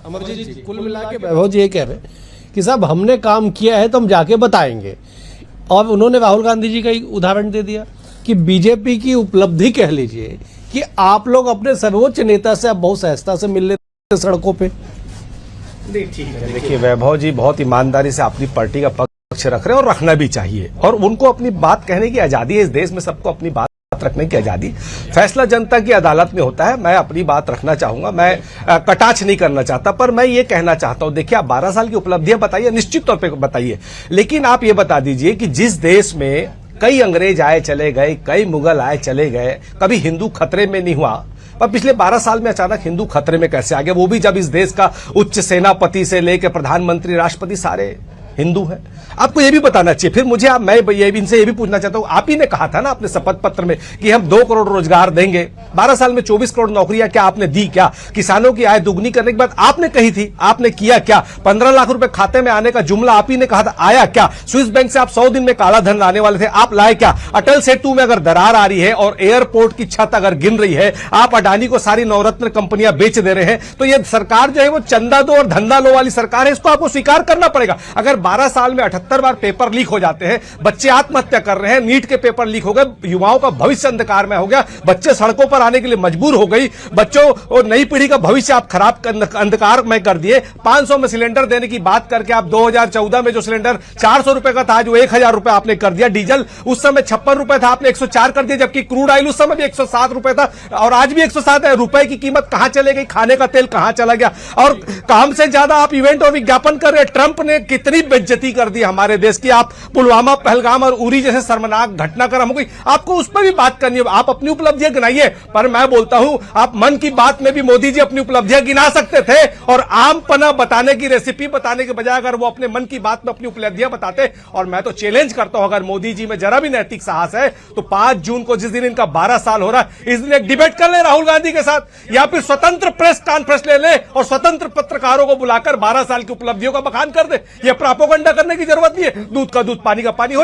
अमरजीत जी, कुल मिला के वैभव जी ये कह रहे हैं कि साहब हमने काम किया है तो हम जाके बताएंगे। और उन्होंने राहुल गांधी जी का एक उदाहरण दे दिया कि बीजेपी की उपलब्धि कह लीजिए कि आप लोग अपने सर्वोच्च नेता से अब बहुत सहजता से मिल लेते सड़कों पे। ठीक है, देखिए वैभव जी बहुत ईमानदारी से अपनी पार्टी का पक्ष रख रहे हैं और रखना भी चाहिए, और उनको अपनी बात कहने की आजादी है। इस देश में सबको अपनी बात रखने की आजादी, फैसला जनता की अदालत में होता है। मैं अपनी बात रखना चाहूंगा, मैं कटाक्ष नहीं करना चाहता, पर मैं ये कहना चाहता हूं, देखिए आप 12 साल की उपलब्धियां बताइए, निश्चित तौर पे बताइए, लेकिन आप ये बता दीजिए कि जिस देश में कई अंग्रेज आए चले गए, कई मुगल आए चले गए, कभी हिंदू खतरे में नहीं हुआ, पर पिछले 12 साल में अचानक हिंदू खतरे में कैसे आ गया? वो भी जब इस देश का उच्च सेनापति से लेकर प्रधानमंत्री, राष्ट्रपति सारे हिंदू हैं। आपको ये भी बताना चाहिए। फिर मुझे मैं इनसे ये भी पूछना चाहता हूं, आप ही ने कहा था ना अपने शपथ पत्र में कि हम 2 करोड़ रोजगार देंगे, 12 साल में 24 करोड़ नौकरियां क्या आपने दी? क्या किसानों की आय दुगनी करने की बात आपने कही थी? आपने किया क्या? 15 लाख रुपए खाते में आने का जुमला आप ही ने कहा था, आया क्या? स्विस बैंक से आप 100 दिन में काला धन लाने वाले थे, आप लाए क्या? अटल सेतु में अगर दरार आ रही है और एयरपोर्ट की छत अगर गिन रही है, आप अडानी को सारी नवरत्न कंपनियां बेच दे रहे हैं, तो यह सरकार जो है वो चंदा दो और धंधा लो वाली सरकार है। इसको आपको स्वीकार करना पड़ेगा। अगर 12 साल में 78 बार पेपर लीक हो जाते हैं, बच्चे आत्महत्या कर रहे हैं, नीट के पेपर लीक हो गए, युवाओं का भविष्य अंधकार में हो गया, बच्चे सड़कों पर आने के लिए मजबूर हो गई, बच्चों और नई पीढ़ी का भविष्य आप खराब अंधकार में कर दिए। 500 में सिलेंडर देने की बात करके आप 2014 में जो सिलेंडर 400 रुपए का था, जो 1000 रुपए आपने कर दिया। डीजल उस समय 56 रुपए था, आपने 104 कर दिया, जबकि क्रूड ऑयल उस समय भी 107 रुपए था और आज भी 107 है। रुपए की कीमत कहां चले गई? खाने का तेल कहां चला गया? और काम से ज्यादा आप इवेंट और विज्ञापन कर रहे हैं। ट्रंप ने कितनी बेइज्जती कर दी हमारे देश की। आप पुलवामा, पहलगाम और उरी जैसे शर्मनाक घटना कर हमको, आपको उस पर भी बात करनी है। आप अपनी उपलब्धियां गिनाइए, पर मैं बोलता हूं आप मन की बात में भी मोदी जी अपनी उपलब्धियां गिना सकते थे, और आम पना बताने की रेसिपी बताने के बजाय अगर वो अपने मन की बात में अपनी उपलब्धियां बताते। और मैं तो चैलेंज करता हूं, अगर मोदी जी में जरा भी नैतिक साहस है तो 5 जून को जिस दिन इनका 12 साल हो रहा है, इस दिन एक डिबेट कर ले राहुल गांधी के साथ, या फिर स्वतंत्र प्रेस कॉन्फ्रेंस ले ले और स्वतंत्र पत्रकारों को बुलाकर 12 साल की उपलब्धियों का बखान कर दे। यह प्रोपेगेंडा करने की जरूरत नहीं है। दूध का दूध, पानी का पानी हो